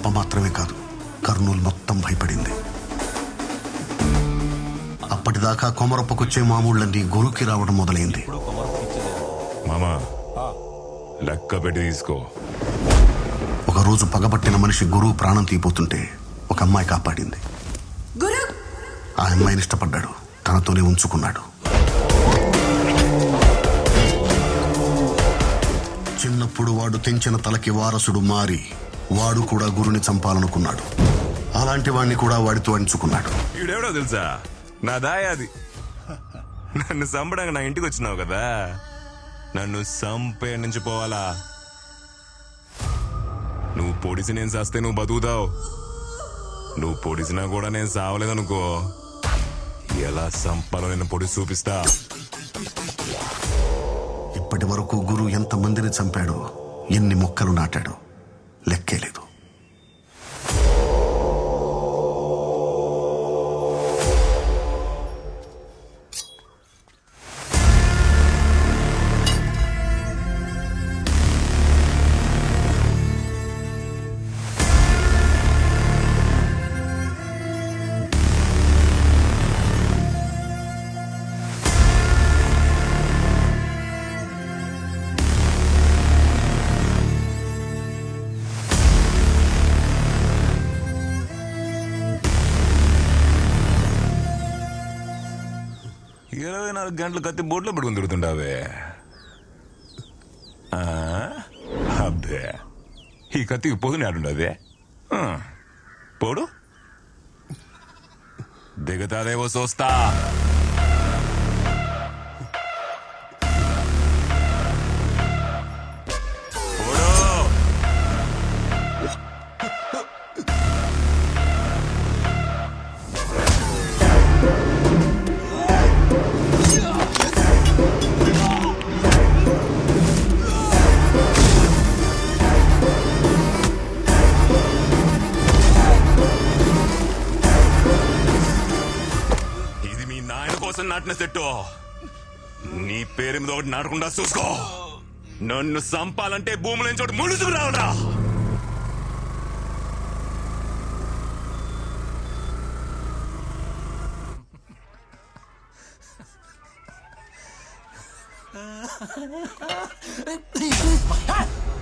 కడప మాత్రమే కాదు, కర్నూలు మొత్తం భయపడింది. అప్పటిదాకా కొమరప్పకొచ్చే మామూళ్ళన్నీ గురుకి రావడం మొదలైంది. మామా లెక్క పెట్టి తీసుకో. ఒకరోజు పగబట్టిన మనిషి గురువు ప్రాణం తీపోతుంటే ఒక అమ్మాయి కాపాడింది. ఆ అమ్మాయిని ఇష్టపడ్డాడు, తనతోనే ఉంచుకున్నాడు. చిన్నప్పుడు వాడు తెంచిన తలకి వారసుడు మారి వాడు కూడా గురుని చంపాలనుకున్నాడు. అలాంటి వాడిని కూడా వాడితో అంచుకున్నాడు. ఈడెవడో తెలుసా, నా దాయాది. నన్ను చంపడానికి నా ఇంటికి వచ్చినావు కదా, నన్ను చంపే నుంచి పోవాలా? నువ్వు పొడిసి నేను చస్తే నువ్వు బతుకుతావు, నువ్వు పొడిసినా కూడా నేను సావలేదనుకో, ఎలా చంపాలో నేను పొడిసి చూపిస్తా. ఇప్పటి వరకు గురు ఎంతమందిని చంపాడో, ఎన్ని మొక్కలు నాటాడో లెక్కే లేదు. గంటలు కత్తి బోట్లో పెట్టుకుని తిరుగుతుండావే. అబ్బే, ఈ కత్తికి పొదుని ఆడుండదే. పోడు దిగతాదేవో చూస్తా. నాటిన సెట్టు, నీ పేరు మీద ఒకటి నాటకుండా చూసుకో. నన్ను చంపాలంటే భూముల నుంచి ఒకటి ముడుచుకు రావడా.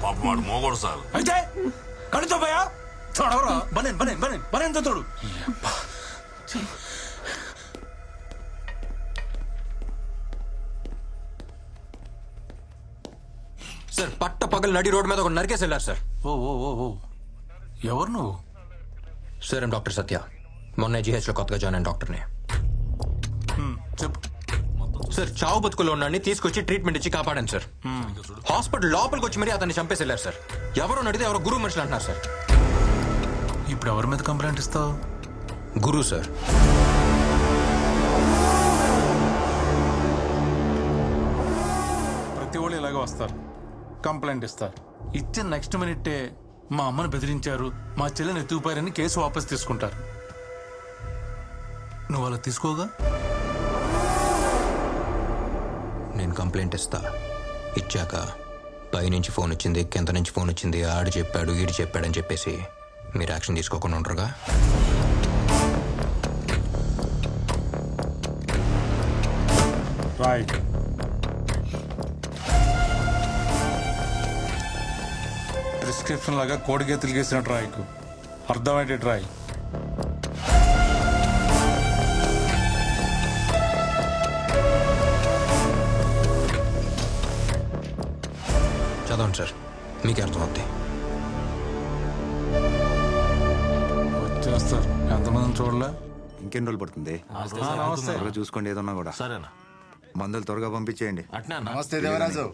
పాపమాడు మోగోడు సార్. అయితే కడుతో పోయా చూడవరా, బనేన్ బనేన్ బనేన్ బనేన్ తోడు. సార్ పట్ట పగలు నడి రోడ్డు మీద ఒక నరికేసి వెళ్ళారు సార్. ఓ ఓ ఓ ఓ ఎవరు నువ్వు? సార్ డాక్టర్ సత్య, మొన్న జీహెచ్ లో కొత్తగా జాయిన్ అయిన డాక్టర్ని. చెప్పు. సార్ చావు బతుకులో ఉన్నాడిని తీసుకొచ్చి ట్రీట్మెంట్ ఇచ్చి కాపాడాను సార్. హాస్పిటల్ లోపలికి వచ్చి మరీ అతన్ని చంపేసి వెళ్ళారు సార్. ఎవరో నడితే ఎవరో గురువు మనుషులు అంటున్నారు సార్. ఇప్పుడు ఎవరి మీద కంప్లైంట్ ఇస్తావు? గురువు సార్. ప్రతి వాళ్ళు ఇలాగే వస్తారు, కంప్లైంట్ ఇస్తారు. ఇచ్చిన నెక్స్ట్ మినిట్టే మా అమ్మని బెదిరించారు, మా చెల్లెని ఎత్తుకుపోయారని కేసు వాపస్ తీసుకుంటారు. నువ్వు అలా తీసుకోగా? నేను కంప్లైంట్ ఇస్తా, ఇచ్చాక పైనుంచి ఫోన్ వచ్చింది, కింద నుంచి ఫోన్ వచ్చింది, ఆడు చెప్పాడు ఈడు చెప్పాడని చెప్పేసి మీరు యాక్షన్ తీసుకోకుండా ఉంటారుగా. రైట్. ప్రిస్క్రిప్షన్ లాగా కోడిగే తిరిగేసిన ట్రాయ్కు అర్థమైతే ట్రాయ్. చదవండి సార్, మీకే అర్థమవుతాయి. వచ్చేస్తారు. ఎంతమందిని చూడలే? ఇంకెన్ని రోజులు పడుతుంది? నమస్తే. చూసుకోండి, ఏదన్నా కూడా సరేనా? మందులు త్వరగా పంపించేయండి. నమస్తే దేవరాజు.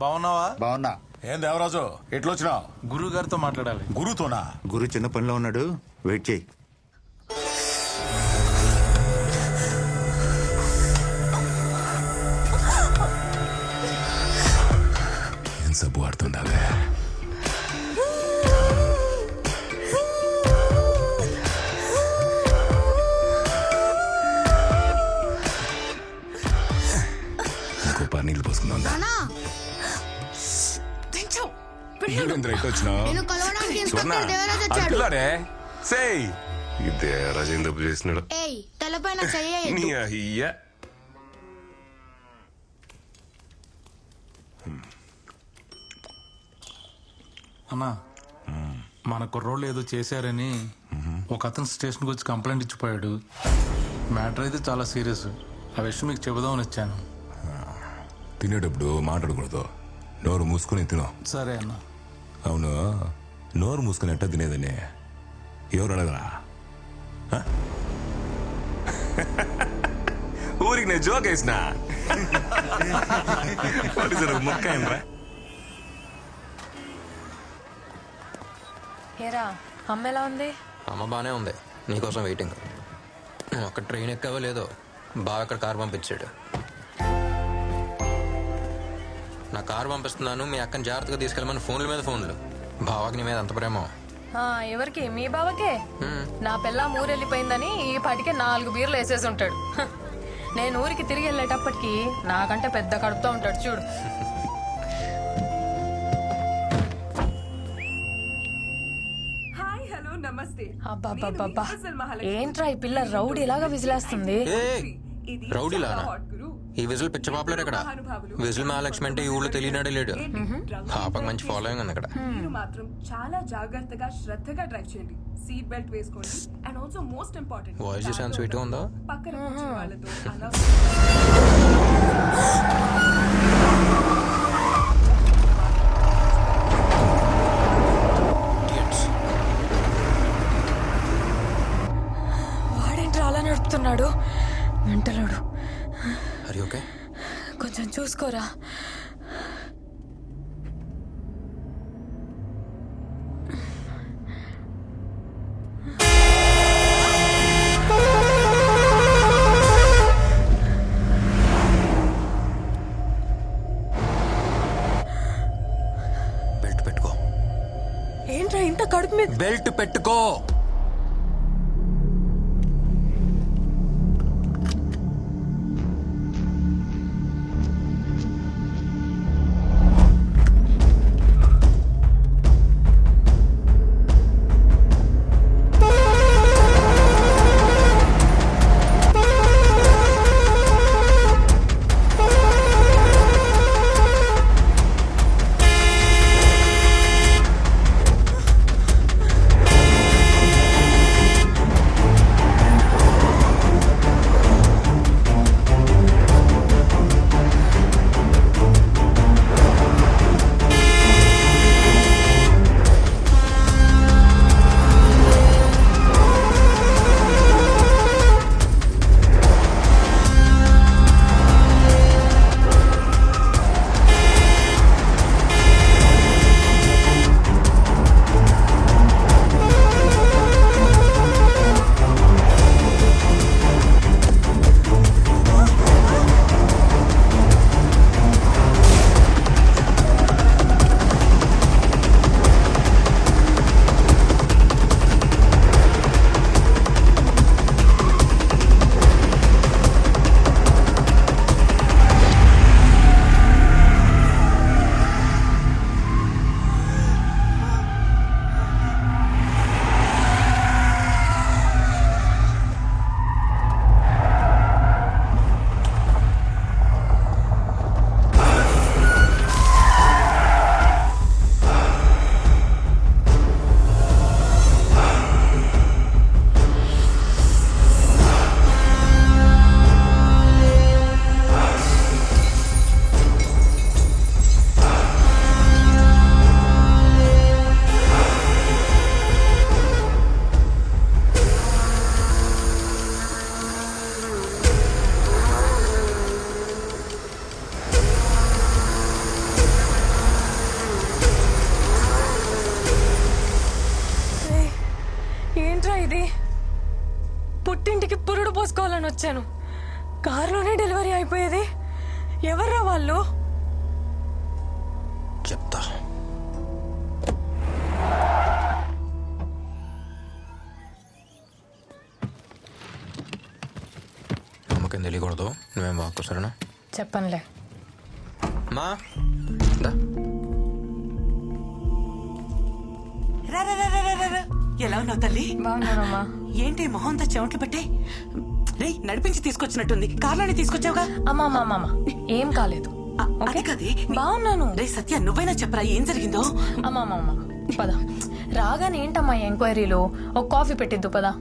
బాగున్నావా? బాగున్నా. ఏం దేవరాజు ఎట్లొచ్చినావు? గురువు గారితో మాట్లాడాలి. గురుతోనా? గురు చిన్న పనిలో ఉన్నాడు, వెయిట్ చేయి. ఏం సబ్బు ఆడుతుండావే? ఇంకో నీళ్ళు పోసుకుందా? నేను కలవడానికి స్వర్ణ ఇన్స్పెక్టర్ దేవరాజ్ వచ్చాడు. అట్లాడే సేయ్ ఈ దేవరాజు ఏం తప్పు చేసినాడు ఏయ్ తలపైన చెయ్యి నీ అయ్యా అన్నా మన కుర్రోళ్ళు ఏదో చేశారని ఒక అతను స్టేషన్కి వచ్చి కంప్లైంట్ ఇచ్చిపోయాడు. మ్యాటర్ అయితే చాలా సీరియస్. ఆ విషయం మీకు చెబుదామని వచ్చాను. తినేటప్పుడు మాట్లాడకూడదు, నోరు మూసుకుని తిను. సరే అన్న. అవును, నోరు మూసుకుని ఎట్ట తినేదని ఎవరు అడగరా? హ? ఊరికి నేను జోక్ వేసిన మొక్క ఏంట్రా? ఏరా అమ్మ ఎలా ఉంది? అమ్మ బాగానే ఉంది, నీకోసం వెయిటింగ్. నువ్వు అక్కడ ట్రైన్ ఎక్కావో లేదో, బాగా అక్కడ కారు పంపించాడు. నా కారు పంపిస్తున్నాను, మీ అక్కని జాగ్రత్తగా తీసుకెళ్ళమని ఫోన్ల మీద ఫోన్లు. బావాకి నీ మీద అంత ప్రేమ. ఆ, ఎవరికి? మీ బావకే. నా పిల్ల ఊరెళ్ళిపోయిందని ఈ పాటికే 4 బీర్లు వేసేసి ఉంటాడు. హ, నేను ఊరికి తిరిగి వెళ్ళేటప్పటికి నాకంటే పెద్ద కడుపుతో ఉంటాడు చూడు. హాయ్ హలో నమస్తే. అబ్బబ్బబ్బబ్బా, ఏంట్రా ఈ పిల్ల రౌడీలాగా విజిలేస్తుంది? రౌడీలానా? ఈ విజిల్ పిచ్చ పాపులర్ ఇక్కడ. విజిల్ మహాలక్ష్మి అంటే ఈ ఊళ్ళో తెలియనాడే లేడు. పాపకు మంచి ఫాలోయింగ్ ఉంది ఇక్కడ. మీరు మాత్రం చాలా జాగ్రత్తగా శ్రద్ధగా డ్రైవ్ చేయండి. సీట్ బెల్ట్ వేసుకోండి. And also most important, voice చూసాను స్వీట్ గా ఉందా? పక్కన కూర్చున్న వాళ్ళతో అలా వాడేంట్రా అలా నడుపుతున్నాడు? వెంటలోడు. అరే ఓకే, కొంచెం చూసుకోరా. బెల్ట్ పెట్టుకో. ఏంట్రా ఇంత కడుపు మీద? బెల్ట్ పెట్టుకో. పుట్టింటికి పురుడు పోసుకోవాలని వచ్చాను. కారులోనే డెలివరీ అయిపోయేది. ఎవర్రా వాళ్ళు? చెప్తా. అమ్మకేం తెలియకూడదు, నువ్వేం వాక్కు సరేనా? చెప్పనులే. మా దా. రా రా రా రా రా, రా, రా. ఎలా ఉన్నావు తల్లి? బాగున్నానమ్మా. ఏంటి మొహంతా చెమట్లు పట్టే? రే నడిపించి తీసుకొచ్చినట్టుంది, కార్లోనే తీసుకొచ్చావుగా. అమ్మా అమ్మా అమ్మా, ఏం కాలేదు. అది కదే. బాగున్నాను. రే సత్య, నువ్వైనా చెప్పరా ఏం జరిగిందో? అమ్మా అమ్మా అమ్మా, పద. రాగానే ఏంటమ్మా ఎంక్వైరీలో? ఒక కాఫీ పెట్టిద్దు పదా.